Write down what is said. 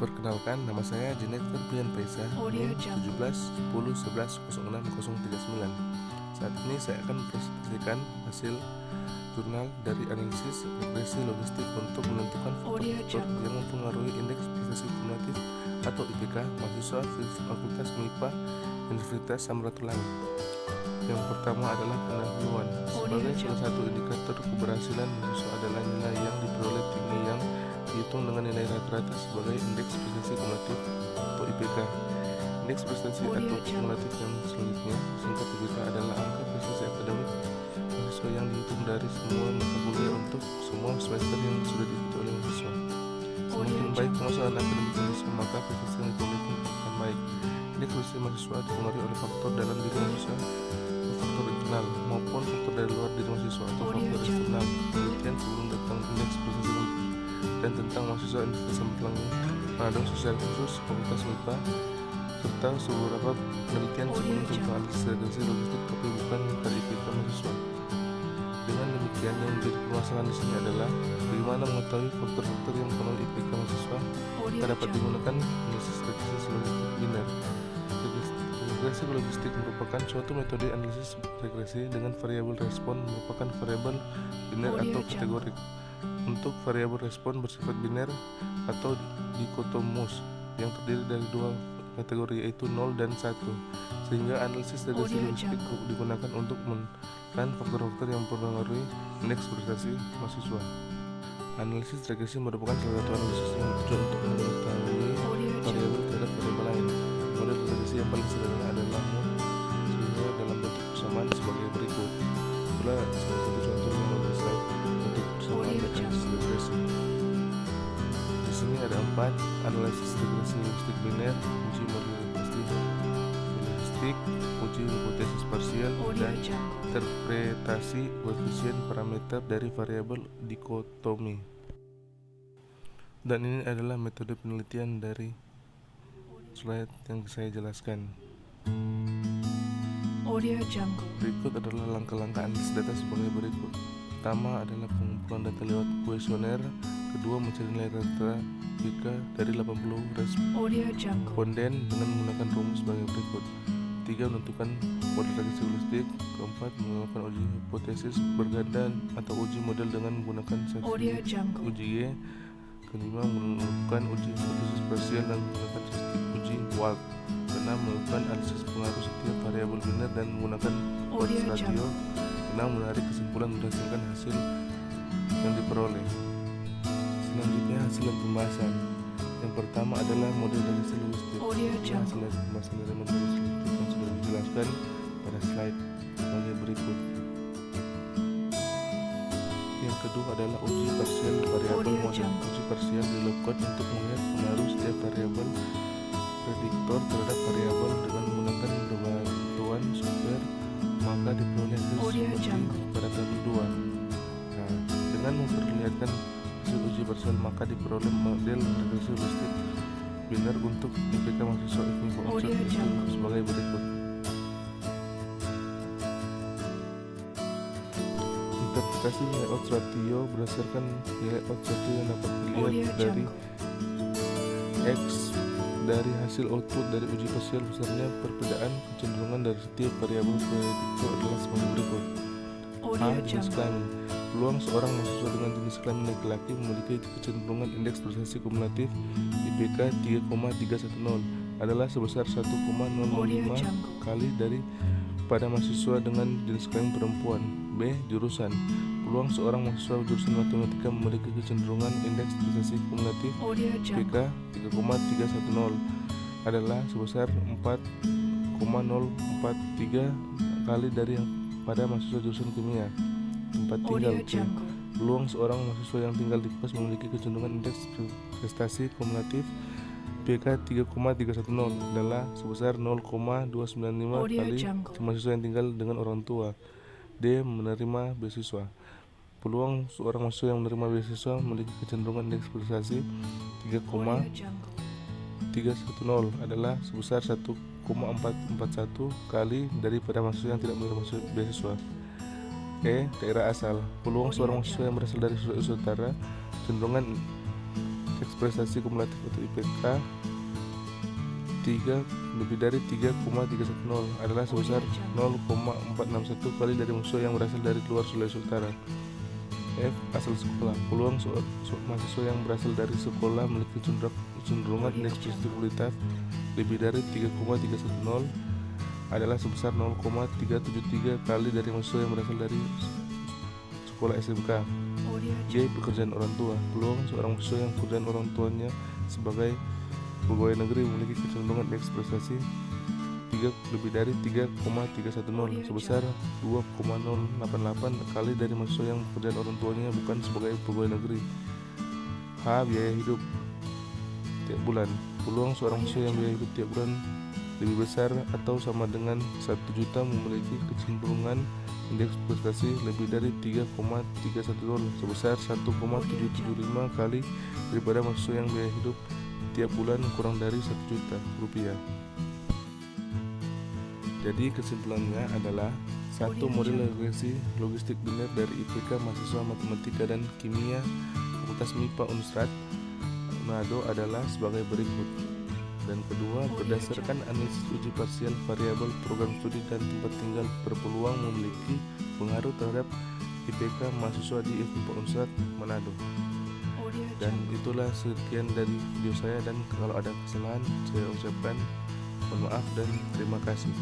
Perkenalkan, nama saya Jennifer Brian Paisa, NIM 17 10 11 06 039. Saat ini saya akan presentasikan hasil jurnal dari analisis regresi logistik untuk menentukan faktor yang mempengaruhi indeks prestasi kumulatif atau IPK mahasiswa Fakultas MIPA Universitas Samratulangi. Yang pertama adalah pendahuluan. Sebagai salah satu indikator keberhasilan mahasiswa adalah nilai yang diperoleh tinggi yang dihitung dengan nilai rata-rata sebagai indeks prestasi kumulatif atau IPK. Indeks prestasi atau kumulatif yang selanjutnya, singkat IPK, adalah angka prestasi akademik mahasiswa yang dihitung dari semua mata kuliah untuk semua semester yang sudah diikuti oleh mahasiswa. Semakin baik penguasaan akademik mahasiswa, maka prestasi yang diperoleh akan baik. Indeks prestasi mahasiswa dipengaruhi oleh faktor dalam diri mahasiswa, faktor internal maupun faktor dari luar diri mahasiswa atau faktor eksternal. Penelitian sebelum datang indeks prestasi dan tentang mahasiswa Universitas Samratulangi Manado secara khusus Fakultas MIPA, serta beberapa penelitian sebelum tentang analisis regresi logistik tapi bukan dari IPK mahasiswa. Dengan demikian, yang menjadi permasalahan di sini adalah bagaimana mengetahui faktor-faktor yang mempengaruhi IPK mahasiswa. Kita dapat digunakan analisis regresi logistik biner. Regresi logistik merupakan suatu metode analisis regresi dengan variabel respon merupakan variabel biner atau kategorik. Untuk variabel respon bersifat biner atau dikotomus yang terdiri dari dua kategori, yaitu 0 dan 1, sehingga analisis regresi logistik digunakan untuk menekan faktor-faktor yang mempengaruhi indeks prestasi mahasiswa. Analisis regresi merupakan salah satu analisis yang bertujuan untuk mengetahui variabel terhadap variabel lain. Model regresi yang paling sederhana adalah mode, sehingga dalam bentuk persamaan sebagai berikut. Itulah salah satu contoh yang ada di slide untuk persamaan analisis regresi. Di sini ada 4: analisis regresi logistik biner, uji model regresi logistik, uji hipotesis parsial, dan interpretasi koefisien parameter dari variabel dikotomi. Dan ini adalah metode penelitian dari slide yang saya jelaskan. Berikut adalah langkah-langkah analisis data sebagai berikut. Pertama adalah pengumpulan data lewat kuesioner. Kedua, mencari nilai rata IPK dari 80 responden dengan menggunakan rumus sebagai berikut. Ketiga, menentukan model regresi logistik. Keempat, melakukan uji hipotesis berganda atau uji model dengan menggunakan statistik uji Y. Kelima, melakukan uji hipotesis parsial dan menggunakan statistik uji Wald. Keenam, melakukan analisis pengaruh setiap variabel biner dan menggunakan odds ratio. Keenam, menarik kesimpulan berdasarkan hasil yang diperoleh. Selanjutnya, hasil pembahasan. Yang pertama adalah model regresi logistik. Hasil pembahasan dari model regresi logistik yang sudah dijelaskan pada slide sebagai berikut. Yang kedua adalah uji parsial variabel model. Uji parsial dilakukan untuk melihat pengaruh setiap variabel prediktor terhadap variabel dengan menggunakan bantuan software, maka diperoleh hasil seperti pada tabel 2. Nah, dengan memperlihatkan hasil uji parsial, maka diperoleh model regresi logistik biner untuk IPK mahasiswa FMIPA Unsur itu sebagai berikut. Interpretasi nilai odds ratio berdasarkan nilai odds ratio yang dapat dilihat dari X dari hasil output dari uji parsial, besarnya perbedaan kecenderungan dari setiap variabel prediktor adalah sebagai berikut. A. Jenis kelamin. Peluang seorang mahasiswa dengan jenis kelamin laki-laki memiliki kecenderungan indeks prestasi kumulatif IPK 3,310 adalah sebesar 1,005 kali dari pada mahasiswa dengan jenis kelamin perempuan. B. Jurusan. Peluang seorang mahasiswa jurusan matematika memiliki kecenderungan indeks prestasi kumulatif IPK 3,310 adalah sebesar 4,043 kali dari yang pada mahasiswa jurusan kimia. Tempat tinggal. C. Peluang seorang mahasiswa yang tinggal di kos memiliki kecenderungan indeks prestasi kumulatif IPK 3,310 adalah sebesar 0,295 kali mahasiswa yang tinggal dengan orang tua. D. Menerima beasiswa. Peluang seorang mahasiswa yang menerima beasiswa memiliki kecenderungan indeks prestasi 3,310 adalah sebesar 1,441 kali daripada mahasiswa yang tidak menerima beasiswa. E. Daerah asal. Peluang seorang mahasiswa yang berasal dari Sulawesi Utara cenderungan indeks prestasi kumulatif atau IPK 3 lebih dari 3,310 adalah sebesar 0,461 kali dari musuh yang berasal dari luar Sulawesi Utara. F. Asal sekolah. Peluang mahasiswa yang berasal dari sekolah memiliki cenderungan indeks prestasi kumulatif lebih dari 3,310 adalah sebesar 0,373 kali dari mahasiswa yang berasal dari sekolah SMK. J. Pekerjaan orang tua. Peluang seorang mahasiswa yang pekerjaan orang tuanya sebagai pegawai negeri memiliki kecenderungan indeks prestasi lebih dari 3,310 sebesar 2,088 kali dari mahasiswa yang pekerjaan orang tuanya bukan sebagai pegawai negeri. H. Biaya hidup tiap bulan. Peluang seorang mahasiswa yang biaya hidup tiap bulan lebih besar atau sama dengan 1 juta memiliki kecenderungan indeks prestasi lebih dari 3,310 sebesar 1,775 kali daripada mahasiswa yang biaya hidup tiap bulan kurang dari 1 juta rupiah. Jadi kesimpulannya adalah satu model regresi logistik biner dari IPK mahasiswa matematika dan kimia Fakultas MIPA Unstrad Manado adalah sebagai berikut. Dan kedua, berdasarkan analisis uji parsial variabel program studi dan tempat tinggal berpeluang memiliki pengaruh terhadap IPK mahasiswa di FMIPA Unstrad Manado. Dan itulah sekian dari video saya, dan kalau ada kesalahan saya ucapkan mohon maaf dan terima kasih.